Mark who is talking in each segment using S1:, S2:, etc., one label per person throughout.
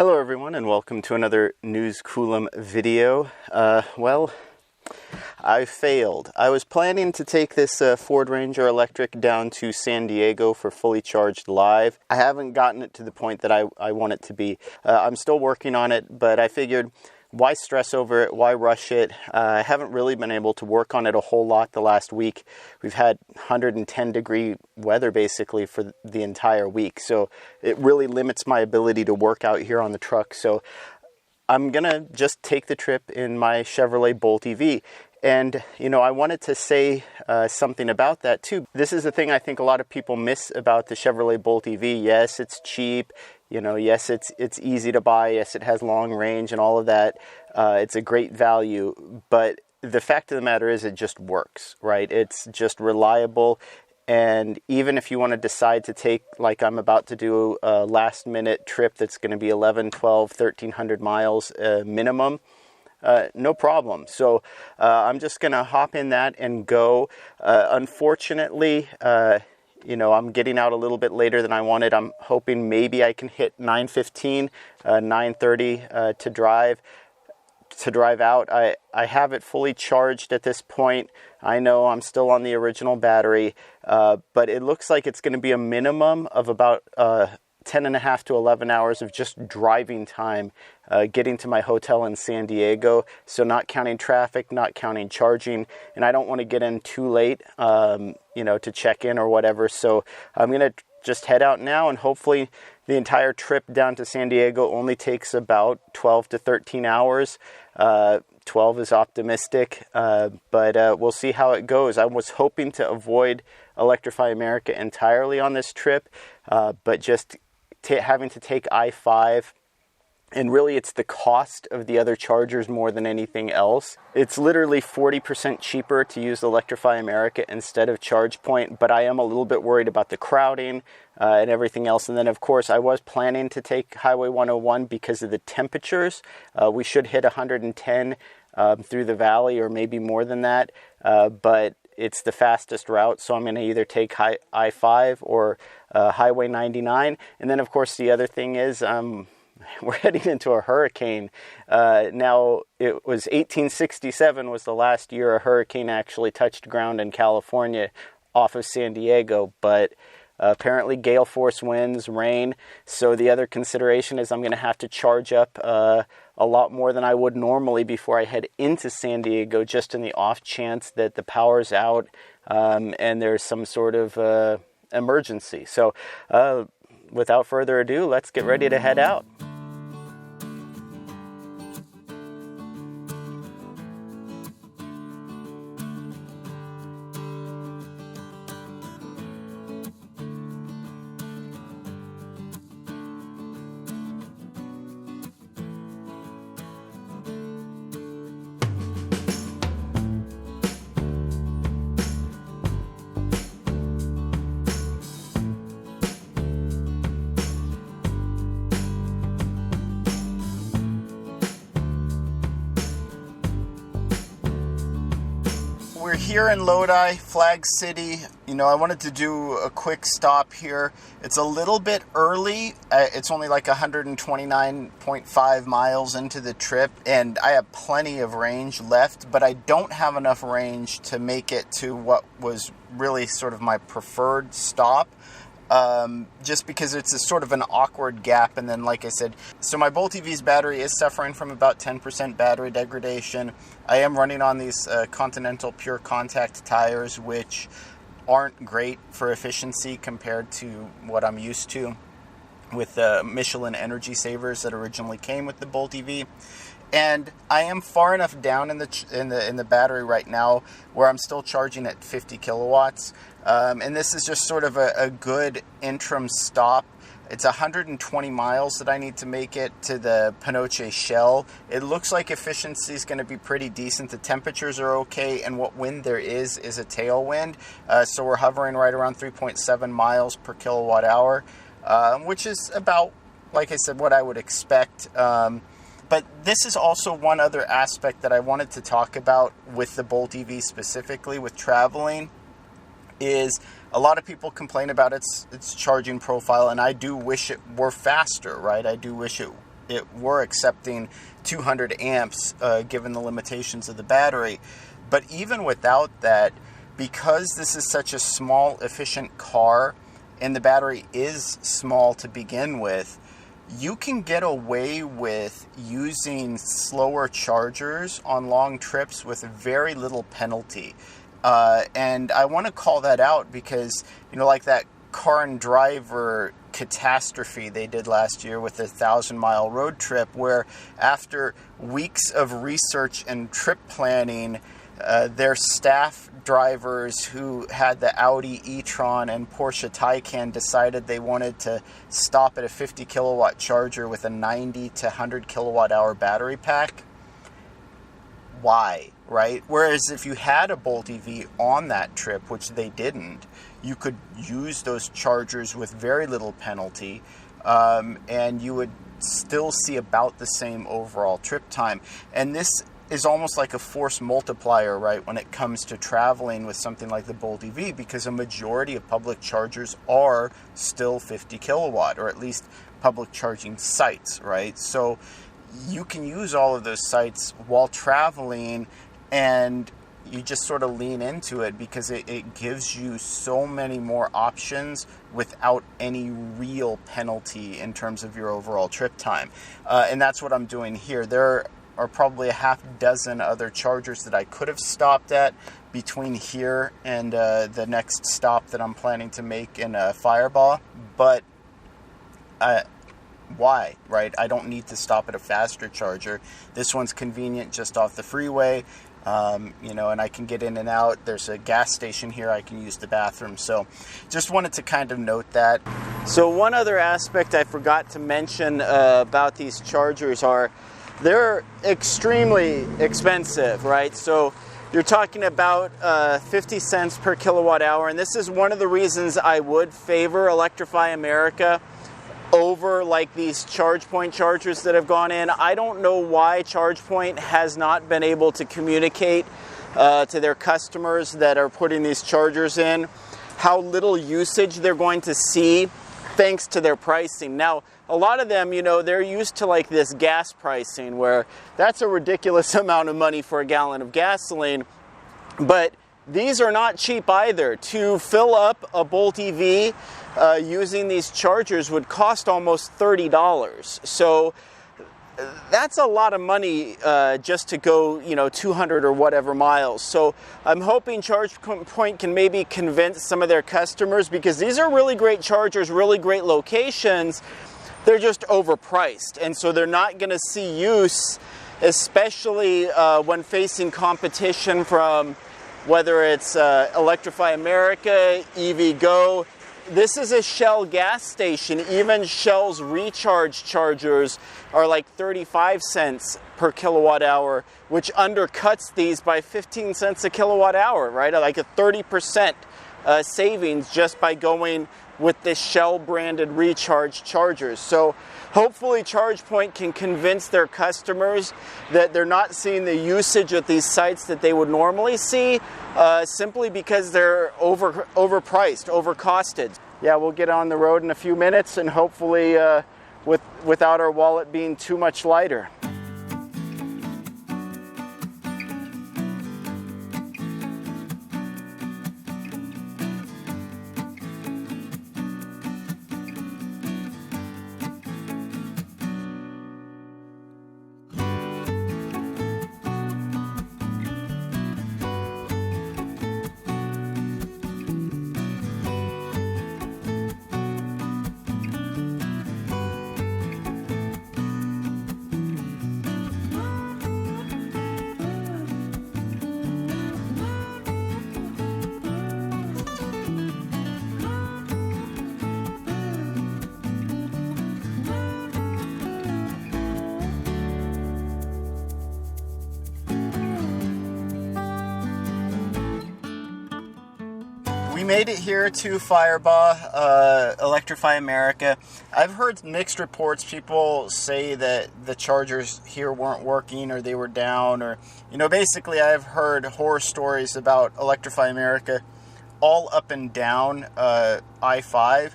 S1: Hello everyone and welcome to another News Coolum video. Well, I failed. I was planning to take this Ford Ranger electric down to San Diego for fully charged live. I haven't gotten it to the point that I want it to be. I'm still working on it, but I figured why stress over it? Why rush it? I haven't really been able to work on it a whole lot the last week. We've had 110 degree weather basically for the entire week. So it really limits my ability to work out here on the truck. So I'm going to just take the trip in my Chevrolet Bolt EV. And, you know, I wanted to say something about that too. This is the thing I think a lot of people miss about the Chevrolet Bolt EV. Yes, it's cheap. You know, yes, it's easy to buy. Yes, it has long range and all of that. It's a great value. But the fact of the matter is it just works, right? It's just reliable. And even if you want to decide to take, like I'm about to do, a last minute trip that's going to be 11, 12, 1,300 miles minimum, no problem. So I'm just going to hop in that and go. Unfortunately, you know, I'm getting out a little bit later than I wanted. I'm hoping maybe I can hit 9:15, 9:30 to drive out. I have it fully charged at this point. I know I'm still on the original battery, but it looks like it's going to be a minimum of about 10 and a half to 11 hours of just driving time getting to my hotel in San Diego. So not counting traffic, not counting charging, and I don't want to get in too late, you know, to check in or whatever. So I'm going to just head out now, and hopefully the entire trip down to San Diego only takes about 12 to 13 hours. 12 is optimistic, but we'll see how it goes. I was hoping to avoid Electrify America entirely on this trip, but just having to take I-5, and really it's the cost of the other chargers more than anything else. It's literally 40% cheaper to use Electrify America instead of ChargePoint, but I am a little bit worried about the crowding and everything else. And then of course I was planning to take Highway 101 because of the temperatures. We should hit 110 through the valley, or maybe more than that, but it's the fastest route, so I'm going to either take I-5 or Highway 99. And then of course the other thing is we're heading into a hurricane. Now, it was 1867 was the last year a hurricane actually touched ground in California off of San Diego, but apparently gale force winds, rain. So the other consideration is I'm going to have to charge up a lot more than I would normally before I head into San Diego, just in the off chance that the power's out and there's some sort of emergency. So without further ado, let's get ready to head out. We're here in Lodi, Flag City. You know, I wanted to do a quick stop here. It's a little bit early. It's only like 129.5 miles into the trip, and I have plenty of range left, but I don't have enough range to make it to what was really sort of my preferred stop. Just because it's a sort of an awkward gap. And then, like I said, so my Bolt EV's battery is suffering from about 10% battery degradation. I am running on these Continental Pure Contact tires, which aren't great for efficiency compared to what I'm used to with the Michelin Energy Savers that originally came with the Bolt EV. And I am far enough down in the battery right now where I'm still charging at 50 kilowatts. And this is just sort of a good interim stop. It's 120 miles that I need to make it to the Panoche Shell. It looks like efficiency is going to be pretty decent. The temperatures are okay, and what wind there is a tailwind. So we're hovering right around 3.7 miles per kilowatt hour, which is about, like I said, what I would expect. But this is also one other aspect that I wanted to talk about with the Bolt EV specifically, with traveling, is a lot of people complain about its charging profile, and I do wish it were faster, right? I do wish it were accepting 200 amps given the limitations of the battery. But even without that, because this is such a small, efficient car, and the battery is small to begin with, you can get away with using slower chargers on long trips with very little penalty. And I want to call that out because, like that car and driver catastrophe they did last year with the 1,000-mile road trip, where after weeks of research and trip planning, their staff drivers who had the Audi e-tron and Porsche Taycan decided they wanted to stop at a 50 kilowatt charger with a 90 to 100 kilowatt hour battery pack. Why, right? Whereas if you had a Bolt EV on that trip, which they didn't, you could use those chargers with very little penalty, and you would still see about the same overall trip time. And this is almost like a force multiplier, right, when it comes to traveling with something like the Bolt EV, because a majority of public chargers are still 50 kilowatt, or at least public charging sites, right? So you can use all of those sites while traveling, and you just sort of lean into it because it gives you so many more options without any real penalty in terms of your overall trip time. And that's what I'm doing here. There are probably a half dozen other chargers that I could have stopped at between here and the next stop that I'm planning to make in Firebaugh. But why, right? I don't need to stop at a faster charger. This one's convenient just off the freeway, and I can get in and out. There's a gas station here. I can use the bathroom. So just wanted to kind of note that. So one other aspect I forgot to mention about these chargers are they're extremely expensive, right? So you're talking about 50 cents per kilowatt hour, and this is one of the reasons I would favor Electrify America over like these ChargePoint chargers that have gone in. I don't know why ChargePoint has not been able to communicate to their customers that are putting these chargers in how little usage they're going to see thanks to their pricing. Now, a lot of them, they're used to like this gas pricing where that's a ridiculous amount of money for a gallon of gasoline, but these are not cheap either. To fill up a Bolt EV using these chargers would cost almost $30. So that's a lot of money just to go, 200 or whatever miles. So I'm hoping ChargePoint can maybe convince some of their customers, because these are really great chargers, really great locations. They're just overpriced, and so they're not going to see use, especially when facing competition from whether it's Electrify America, EV Go. This is a Shell gas station. Even Shell's recharge chargers are like 35 cents per kilowatt hour, which undercuts these by 15 cents a kilowatt hour, right? Like a 30% savings just by going with the Shell branded recharge chargers. So hopefully ChargePoint can convince their customers that they're not seeing the usage at these sites that they would normally see, simply because they're overpriced, overcosted. Yeah, we'll get on the road in a few minutes, and hopefully without our wallet being too much lighter. We made it here to Firebaugh, Electrify America. I've heard mixed reports. People say that the chargers here weren't working, or they were down, or, basically I've heard horror stories about Electrify America all up and down I-5,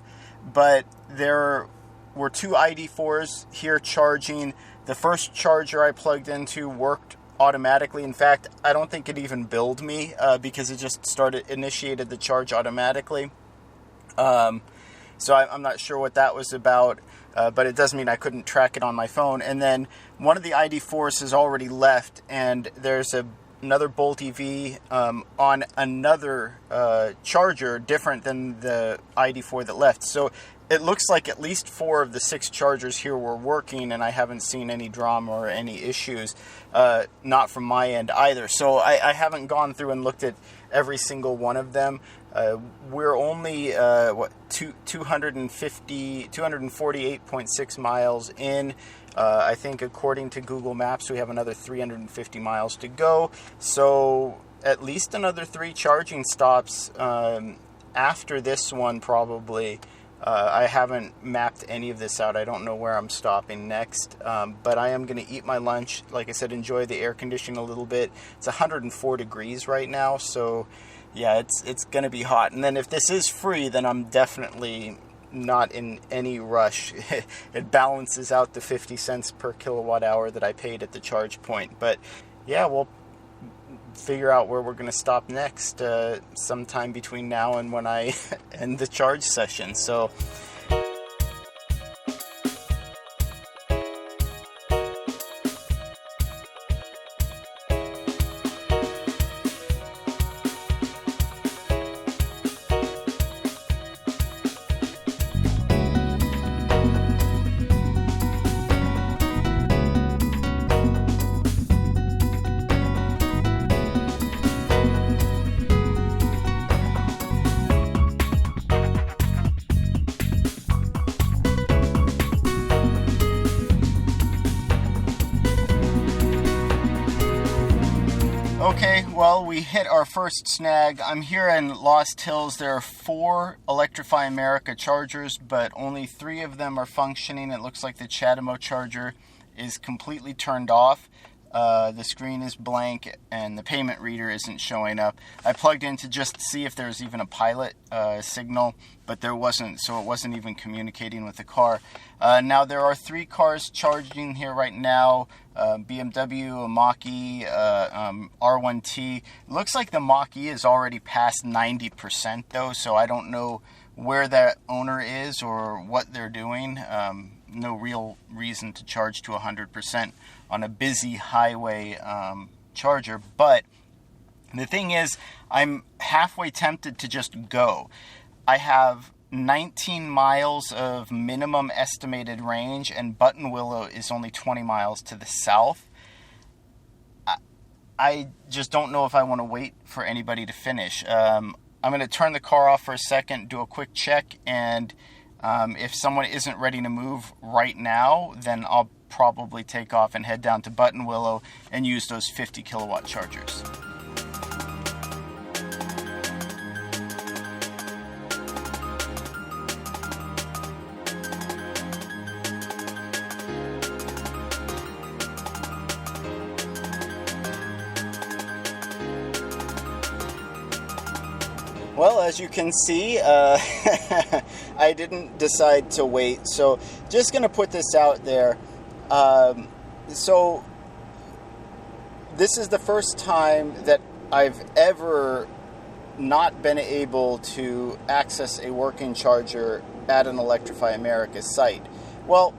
S1: but there were two ID4s here charging. The first charger I plugged into worked automatically. In fact, I don't think it even billed me because it just initiated the charge automatically. So I'm not sure what that was about, but it does mean I couldn't track it on my phone. And then one of the ID4s has already left, and there's another Bolt EV on another charger different than the ID4 that left. So it looks like at least 4 of the 6 chargers here were working, and I haven't seen any drama or any issues, not from my end either. So I haven't gone through and looked at every single one of them. We're only 248.6 miles in. I think according to Google Maps, we have another 350 miles to go. So at least another 3 charging stops after this one probably. I haven't mapped any of this out. I don't know where I'm stopping next, but I am going to eat my lunch. Like I said, enjoy the air conditioning a little bit. It's 104 degrees right now, so yeah, it's going to be hot. And then if this is free, then I'm definitely not in any rush. It balances out the 50 cents per kilowatt hour that I paid at the ChargePoint. But yeah, we'll figure out where we're going to stop next sometime between now and when I end the charge session. So okay, well, we hit our first snag. I'm here in Lost Hills. There are 4 Electrify America chargers, but only 3 of them are functioning. It looks like the ChargePoint charger is completely turned off. The screen is blank and the payment reader isn't showing up. I plugged in to just see if there was even a pilot signal, but there wasn't, so it wasn't even communicating with the car. Now there are 3 cars charging here right now. BMW, a Mach-E, R1T. It looks like the Mach-E is already past 90% though, so I don't know where that owner is or what they're doing. No real reason to charge to 100% on a busy highway charger. But the thing is, I'm halfway tempted to just go. I have 19 miles of minimum estimated range, and Buttonwillow is only 20 miles to the south. I just don't know if I want to wait for anybody to finish. I'm going to turn the car off for a second, do a quick check, and if someone isn't ready to move right now, then I'll probably take off and head down to Buttonwillow and use those 50 kilowatt chargers. Well, as you can see, I didn't decide to wait, so just going to put this out there. So this is the first time that I've ever not been able to access a working charger at an Electrify America site. Well,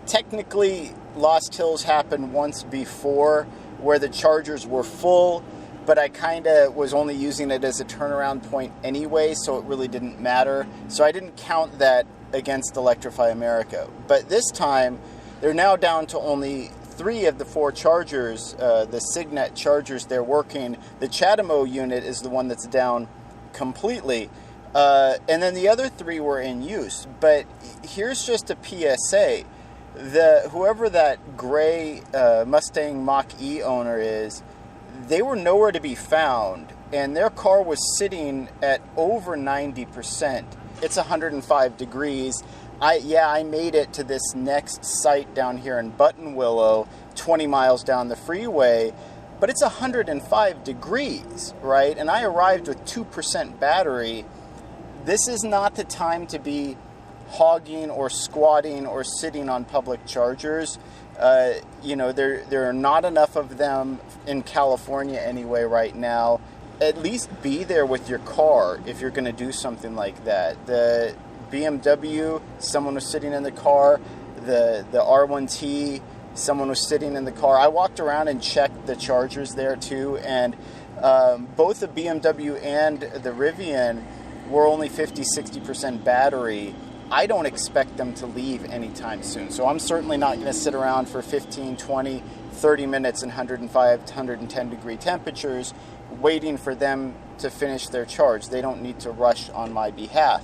S1: technically, Lost Hills happened once before where the chargers were full, but I kind of was only using it as a turnaround point anyway, so it really didn't matter. So I didn't count that against Electrify America. But this time, they're now down to only 3 of the 4 chargers, the Signet chargers they're working. The ChargePoint unit is the one that's down completely. And then the other 3 were in use. But here's just a PSA. Whoever that gray Mustang Mach-E owner is, they were nowhere to be found, and their car was sitting at over 90%. It's 105 degrees. I made it to this next site down here in Buttonwillow, 20 miles down the freeway, but it's 105 degrees, right? And I arrived with 2% battery. This is not the time to be hogging or squatting or sitting on public chargers. There are not enough of them in California anyway right now. At least be there with your car if you're going to do something like that. The BMW, someone was sitting in the car. The R1T, someone was sitting in the car. I walked around and checked the chargers there too, and both the BMW and the Rivian were only 50-60% battery. I don't expect them to leave anytime soon. So I'm certainly not going to sit around for 15, 20, 30 minutes in 105 to 110 degree temperatures waiting for them to finish their charge. They don't need to rush on my behalf.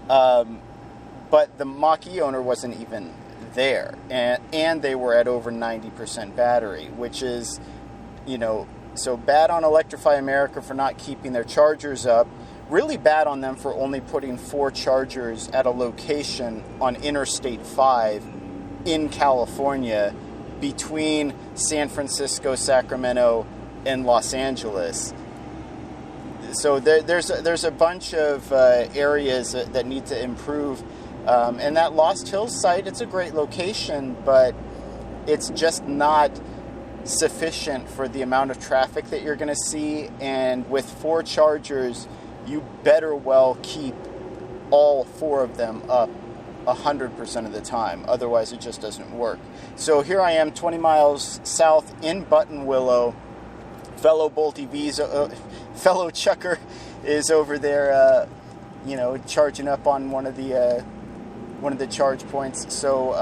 S1: But the Mach-E owner wasn't even there. And they were at over 90% battery, which is, so bad on Electrify America for not keeping their chargers up. Really bad on them for only putting 4 chargers at a location on Interstate 5 in California between San Francisco, Sacramento, and Los Angeles. So there's a bunch of areas that need to improve. And that Lost Hills site, it's a great location, but it's just not sufficient for the amount of traffic that you're going to see. And with 4 chargers, you better well keep all 4 of them up 100% of the time. Otherwise, it just doesn't work. So here I am 20 miles south in Buttonwillow. Fellow Bolt EV's, fellow Chucker is over there, charging up on one of the charge points. So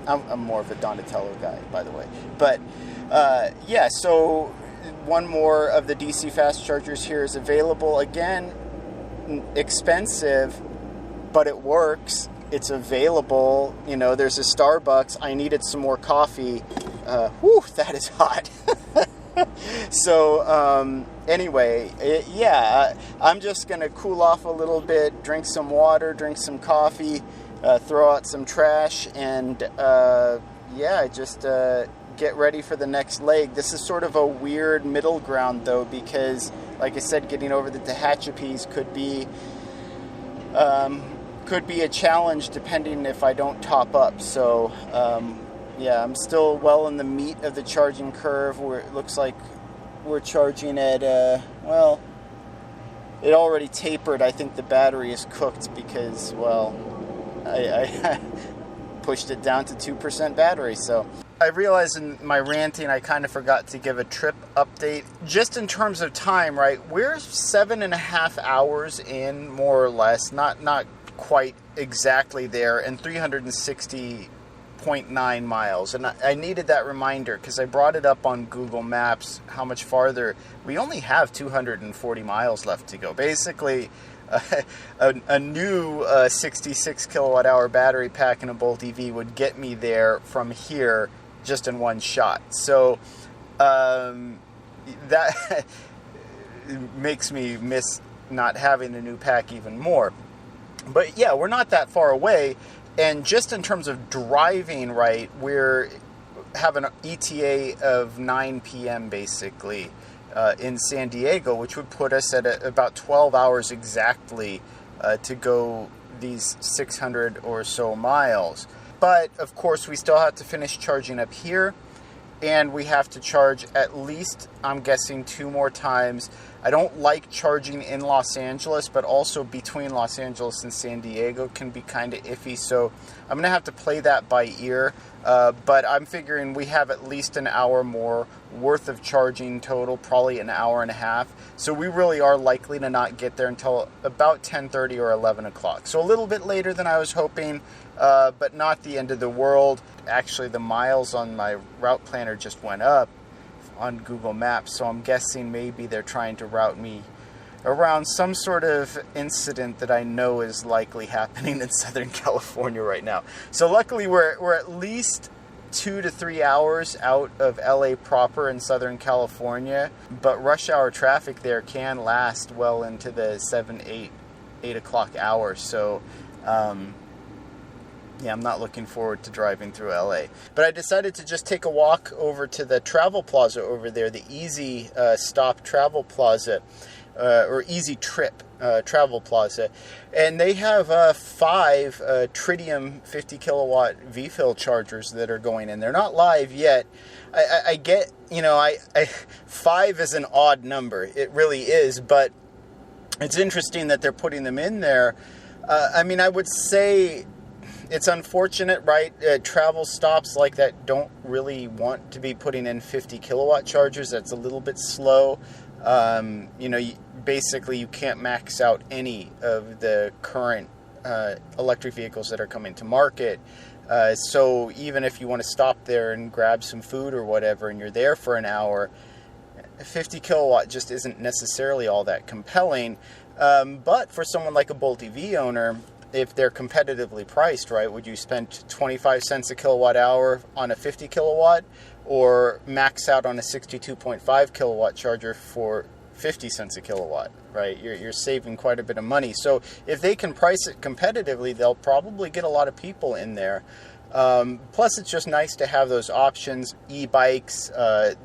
S1: I'm more of a Donatello guy, by the way. But so one more of the DC fast chargers here is available. Again, expensive, but it works. It's available. There's a Starbucks. I needed some more coffee. That is hot. So anyway, I'm just going to cool off a little bit, drink some water, drink some coffee, throw out some trash, and just get ready for the next leg. This is sort of a weird middle ground, though, because, like I said, getting over the Tehachapis could be a challenge depending if I don't top up. So I'm still well in the meat of the charging curve, where it looks like we're charging at it already tapered. I think the battery is cooked because I pushed it down to 2% battery. So I realized in my ranting I kind of forgot to give a trip update. Just in terms of time, right? We're 7.5 hours in, more or less, not quite exactly there, and 360.9 miles. And I needed that reminder because I brought it up on Google Maps how much farther. We only have 240 miles left to go. Basically, a new 66 kilowatt hour battery pack in a Bolt EV would get me there from here just in one shot. So that makes me miss not having the new pack even more. But yeah, we're not that far away. And just in terms of driving, right, we're having an ETA of 9 p.m. basically in San Diego, which would put us at about 12 hours exactly to go these 600 or so miles. But of course, we still have to finish charging up here, and we have to charge at least, I'm guessing, 2 more times. I don't like charging in Los Angeles, but also between Los Angeles and San Diego can be kind of iffy. So I'm going to have to play that by ear. But I'm figuring we have at least an hour more worth of charging total, probably an hour and a half. So we really are likely to not get there until about 10:30 or 11 o'clock. So a little bit later than I was hoping, but not the end of the world. Actually, the miles on my route planner just went up on Google Maps, so I'm guessing maybe they're trying to route me around some sort of incident that I know is likely happening in Southern California right now. So luckily we're at least 2 to 3 hours out of LA proper in Southern California, but rush hour traffic there can last well into the 8 o'clock hour. So I'm not looking forward to driving through LA. But I decided to just take a walk over to the Travel Plaza over there, the Easy Stop Travel Plaza. or Easy Trip Travel Plaza, and they have 5 tritium 50 kilowatt V-fill chargers that are going in. They're not live yet. I get, you know, 5 is an odd number. It really is, but it's interesting that they're putting them in there. I mean, I would say it's unfortunate, right? Travel stops like that don't really want to be putting in 50 kilowatt chargers. That's a little bit slow. You know, basically you can't max out any of the current electric vehicles that are coming to market. So even if you want to stop there and grab some food or whatever, and you're there for an hour, 50 kilowatt just isn't necessarily all that compelling. But for someone like a Bolt EV owner, if they're competitively priced, right, would you spend 25 cents a kilowatt hour on a 50 kilowatt, or max out on a 62.5 kilowatt charger for 50 cents a kilowatt, right? You're saving quite a bit of money. So if they can price it competitively, they'll probably get a lot of people in there. Plus, it's just nice to have those options. E-bikes,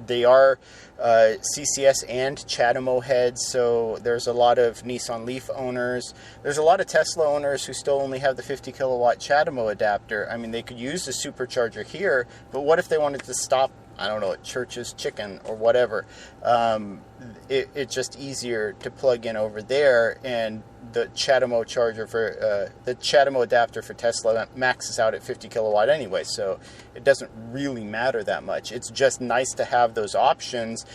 S1: they are CCS and CHAdeMO heads, so there's a lot of Nissan Leaf owners. There's a lot of Tesla owners who still only have the 50 kilowatt CHAdeMO adapter. I mean, they could use the supercharger here, but what if they wanted to stop, I don't know, at Church's Chicken or whatever? It's just easier to plug in over there, and the CHAdeMO charger for the CHAdeMO adapter for Tesla maxes out at 50 kilowatt anyway, so it doesn't really matter that much. It's just nice to have those options.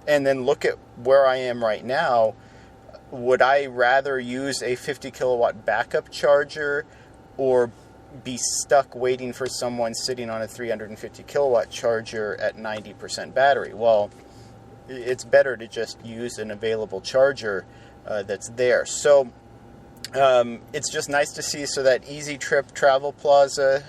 S1: And then look at where I am right now. Would I rather use a 50 kilowatt backup charger, or be stuck waiting for someone sitting on a 350 kilowatt charger at 90% battery? Well, it's better to just use an available charger that's there. So it's just nice to see. So that Easy Trip Travel Plaza,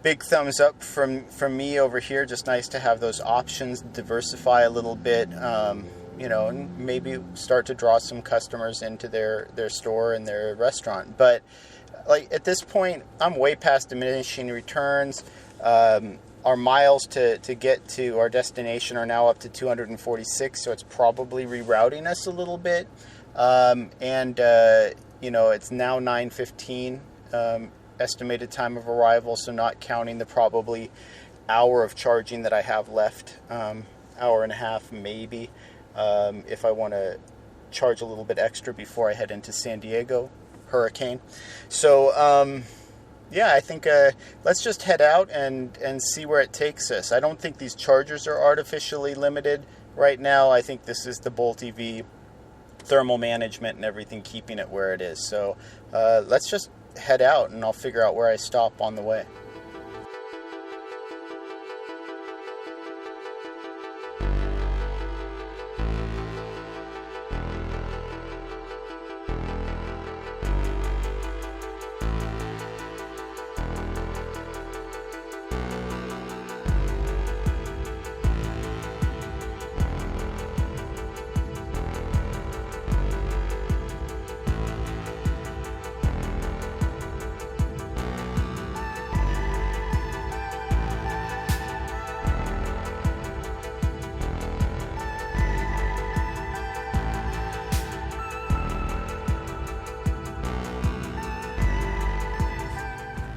S1: big thumbs up from me over here. Just nice to have those options, diversify a little bit, you know, and maybe start to draw some customers into their store and their restaurant. But like at this point, I'm way past diminishing returns. Our miles to get to our destination are now up to 246, so it's probably rerouting us a little bit. You know, it's now 9:15 estimated time of arrival, so not counting the probably hour of charging that I have left, hour and a half maybe, if I want to charge a little bit extra before I head into San Diego hurricane. So yeah, I think let's just head out and see where it takes us. I don't think these chargers are artificially limited right now. I think this is the Bolt EV thermal management and everything keeping it where it is. So let's just head out, and I'll figure out where I stop on the way.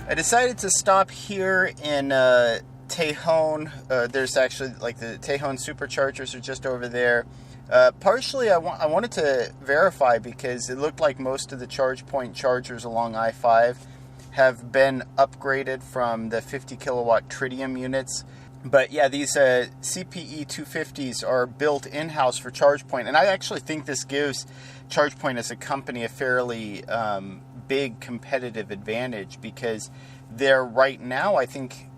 S1: I decided to stop here in Tejon. There's actually, like, the Tejon superchargers are just over there. Partially, I wanted to verify because it looked like most of the ChargePoint chargers along I-5 have been upgraded from the 50 kilowatt tritium units. But yeah, these CPE 250s are built in-house for ChargePoint, and I actually think this gives ChargePoint as a company a fairly big competitive advantage, because they're right now, I think,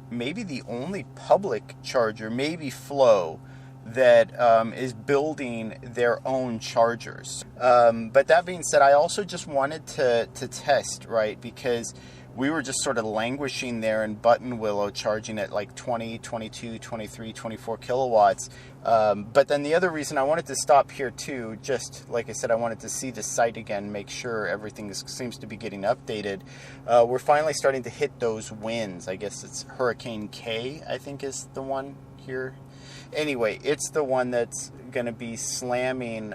S1: maybe the only public charger, maybe Flow, that is building their own chargers. But that being said, I also just wanted to test, right? Because we were just sort of languishing there in Button Willow, charging at like 20, 22, 23, 24 kilowatts. But then the other reason I wanted to stop here too, just like I said, I wanted to see the site again, make sure everything seems to be getting updated. We're finally starting to hit those winds. I guess it's Hurricane K, I think is the one here. Anyway, it's the one that's going to be slamming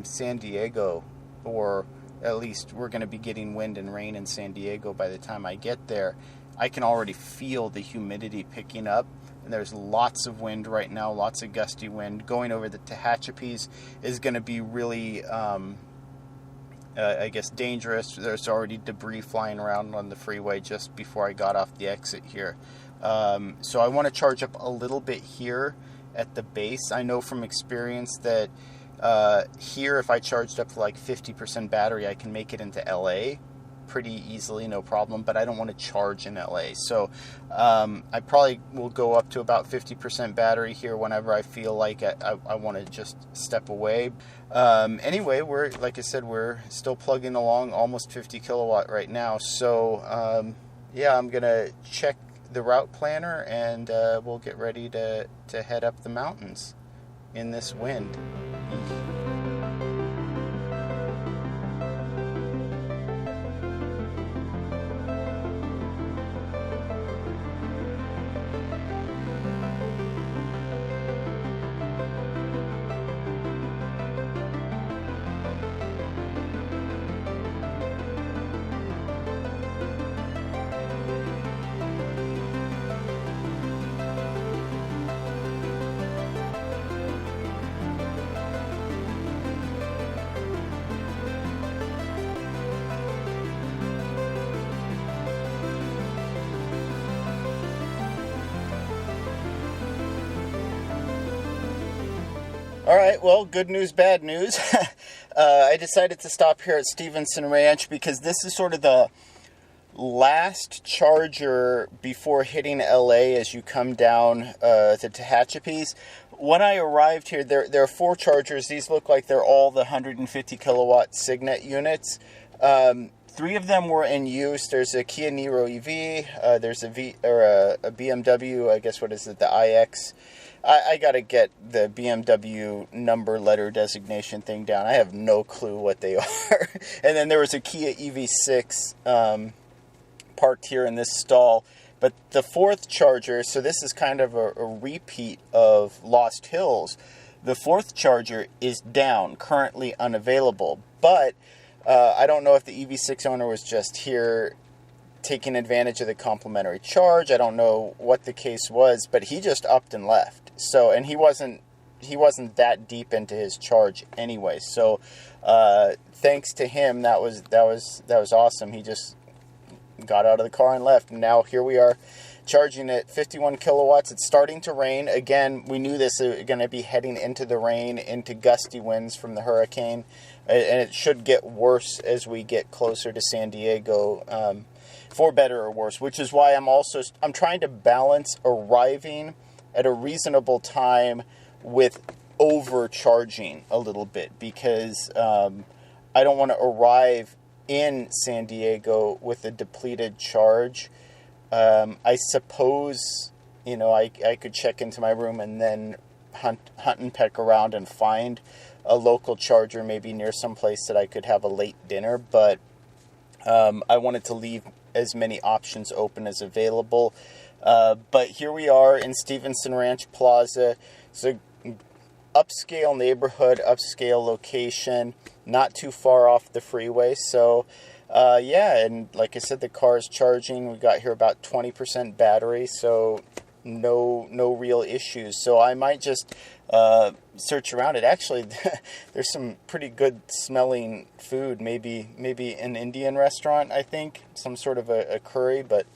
S1: San Diego, or at least we're going to be getting wind and rain in San Diego by the time I get there. I can already feel the humidity picking up, and there's lots of wind right now, lots of gusty wind. Going over the Tehachapi's is going to be really, I guess, dangerous. There's already debris flying around on the freeway just before I got off the exit here. So I want to charge up a little bit here at the base. I know from experience that here, if I charged up to like 50% battery, I can make it into LA pretty easily, no problem, but I don't want to charge in LA. So I probably will go up to about 50% battery here whenever I feel like I want to just step away. Anyway, like I said, we're still plugging along, almost 50 kilowatt right now. So yeah, I'm going to check the route planner, and we'll get ready to head up the mountains in this wind. All right, well, good news, bad news. I decided to stop here at Stevenson Ranch because this is sort of the last charger before hitting LA as you come down to Tehachapi's. When I arrived here, there are 4 chargers. These look like they're all the 150 kilowatt Signet units. 3 of them were in use. There's a Kia Niro EV. There's a BMW. I guess what is it? The iX. I got to get the BMW number letter designation thing down. I have no clue what they are. And then there was a Kia EV6 parked here in this stall. But the 4th charger, so this is kind of a repeat of Lost Hills. The 4th charger is down, currently unavailable. But I don't know if the EV6 owner was just here taking advantage of the complimentary charge. I don't know what the case was, but he just upped and left. So, and he wasn't that deep into his charge anyway. So, thanks to him, that was awesome. He just got out of the car and left. And now here we are charging at 51 kilowatts. It's starting to rain. Again, we knew this was going to be heading into the rain, into gusty winds from the hurricane. And it should get worse as we get closer to San Diego, for better or worse, which is why I'm trying to balance arriving at a reasonable time with overcharging a little bit, because I don't want to arrive in San Diego with a depleted charge. I suppose, I could check into my room and then hunt and peck around and find a local charger, maybe near some place that I could have a late dinner, but I wanted to leave as many options open as available. But here we are in Stevenson Ranch Plaza. It's a upscale neighborhood, upscale location, not too far off the freeway. So, yeah, and like I said, the car is charging. We got here about 20% battery, so no real issues. So I might just search around it. Actually, there's some pretty good smelling food. Maybe an Indian restaurant, I think, some sort of a curry, but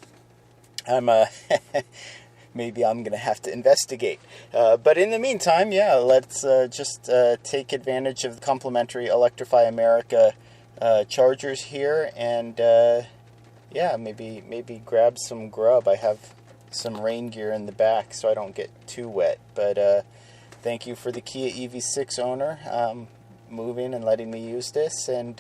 S1: maybe I'm going to have to investigate. But in the meantime, yeah, let's just take advantage of the complimentary Electrify America chargers here, and yeah, maybe grab some grub. I have some rain gear in the back so I don't get too wet. But thank you for the Kia EV6 owner moving and letting me use this, and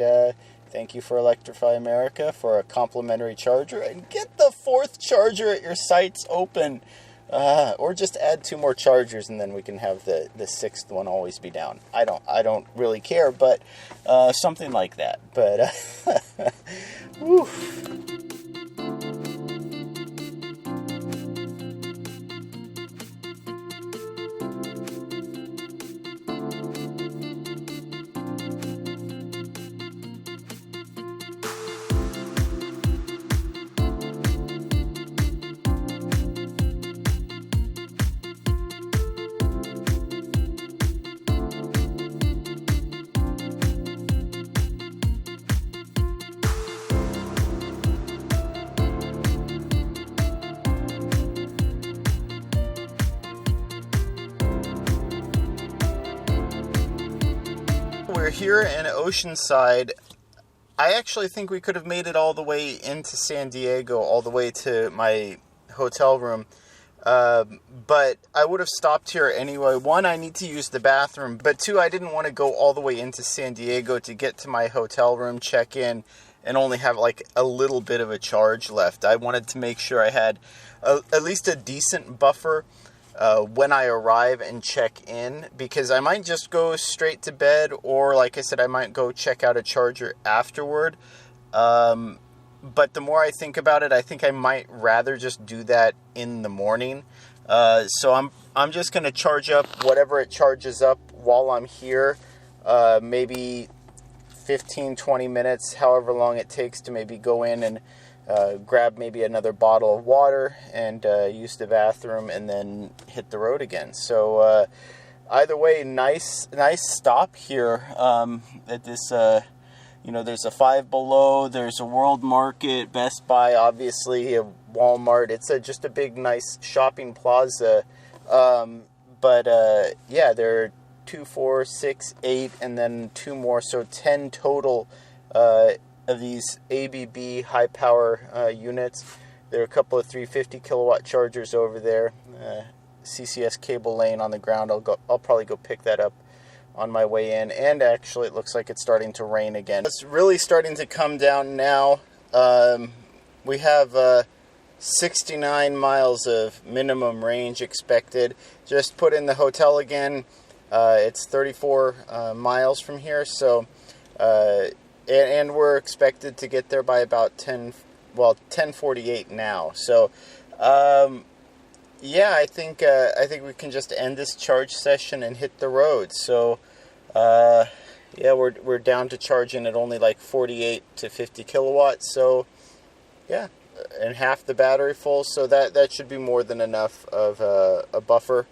S1: Thank you for Electrify America for a complimentary charger, and get the 4th charger at your sites open. Or just add 2 more chargers, and then we can have the 6th one always be down. I don't really care, but something like that. But whew. We're here in Oceanside. I actually think we could have made it all the way into San Diego, all the way to my hotel room. But I would have stopped here anyway. 1, I need to use the bathroom. But 2, I didn't want to go all the way into San Diego to get to my hotel room, check in, and only have like a little bit of a charge left. I wanted to make sure I had at least a decent buffer when I arrive and check in, because I might just go straight to bed, or like I said, I might go check out a charger afterward. But the more I think about it, I think I might rather just do that in the morning. So I'm just going to charge up whatever it charges up while I'm here. Maybe 15-20 minutes, however long it takes to maybe go in and grab maybe another bottle of water and use the bathroom, and then hit the road again. So either way, nice stop here at this. There's a Five Below, there's a World Market, Best Buy, obviously a Walmart. It's just a big, nice shopping plaza. Yeah, there are 2, 4, 6, 8, and then 2 more, so 10 total of these ABB high power units. There are a couple of 350 kilowatt chargers over there. CCS cable laying on the ground. I'll probably go pick that up on my way in. And actually, it looks like it's starting to rain again. It's really starting to come down now. We have 69 miles of minimum range expected. Just put in the hotel again. It's 34 miles from here, so and we're expected to get there by about 10:48 now. So yeah, I think we can just end this charge session and hit the road. So yeah, we're down to charging at only like 48 to 50 kilowatts. So yeah, and half the battery full. So that should be more than enough of a buffer.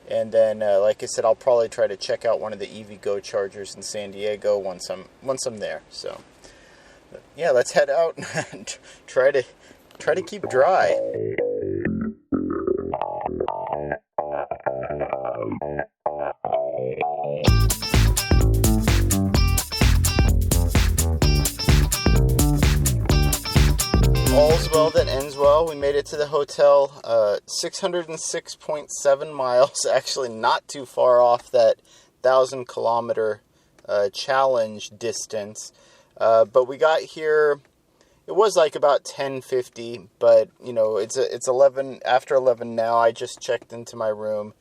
S1: And then, like I said, I'll probably try to check out one of the EV Go chargers in San Diego once I'm there. So yeah, let's head out and try to keep dry. All's well that ends well. We made it to the hotel, 606.7 miles, actually not too far off that 1,000-kilometer challenge distance. But we got here, it was like about 10:50, but it's 11 after 11 now. I just checked into my room,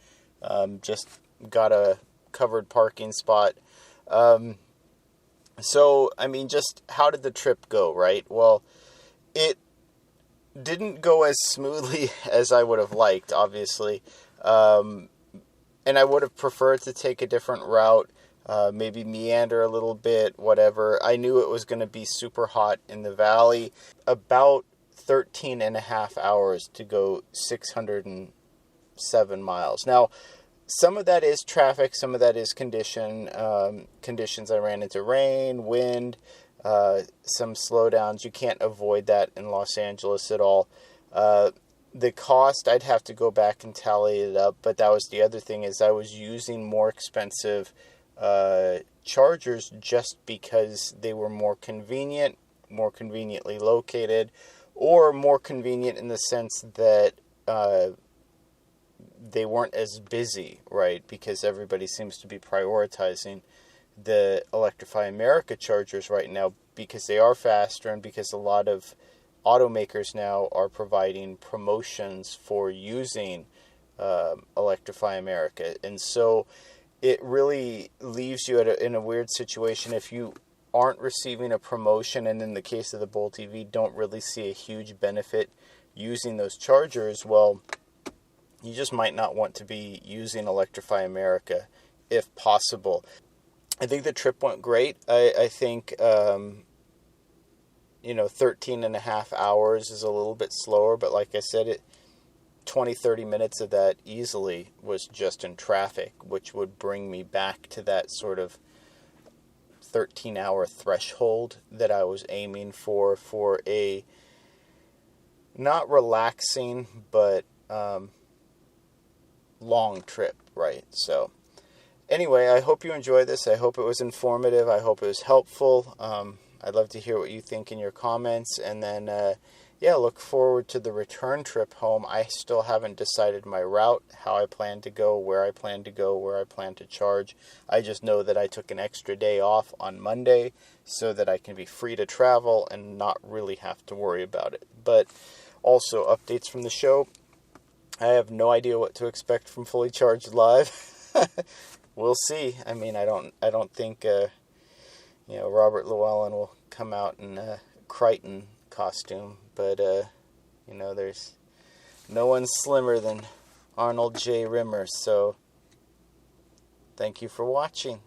S1: just got a covered parking spot. So I mean, just how did the trip go, right? Well, it didn't go as smoothly as I would have liked, obviously. And I would have preferred to take a different route, maybe meander a little bit, whatever. I knew it was going to be super hot in the valley. About 13 and a half hours to go 607 miles. Now, some of that is traffic, some of that is conditions. I ran into rain, wind, some slowdowns. You can't avoid that in Los Angeles at all. The cost, I'd have to go back and tally it up, but that was the other thing, is I was using more expensive chargers just because they were more convenient, more conveniently located, or more convenient in the sense that they weren't as busy, right? Because everybody seems to be prioritizing the Electrify America chargers right now because they are faster and because a lot of automakers now are providing promotions for using Electrify America. And so it really leaves you in a weird situation if you aren't receiving a promotion, and in the case of the Bolt EV, don't really see a huge benefit using those chargers. Well, you just might not want to be using Electrify America if possible. I think the trip went great. I think, 13 and a half hours is a little bit slower, but like I said, 20-30 minutes of that easily was just in traffic, which would bring me back to that sort of 13-hour threshold that I was aiming for a not relaxing, but long trip, right? So anyway, I hope you enjoyed this. I hope it was informative. I hope it was helpful. I'd love to hear what you think in your comments. And then, look forward to the return trip home. I still haven't decided my route, how I plan to go, where I plan to go, where I plan to charge. I just know that I took an extra day off on Monday so that I can be free to travel and not really have to worry about it. But also, updates from the show. I have no idea what to expect from Fully Charged Live. We'll see. I mean, I don't think Robert Llewellyn will come out in a Crichton costume, but there's no one slimmer than Arnold J. Rimmer. So thank you for watching.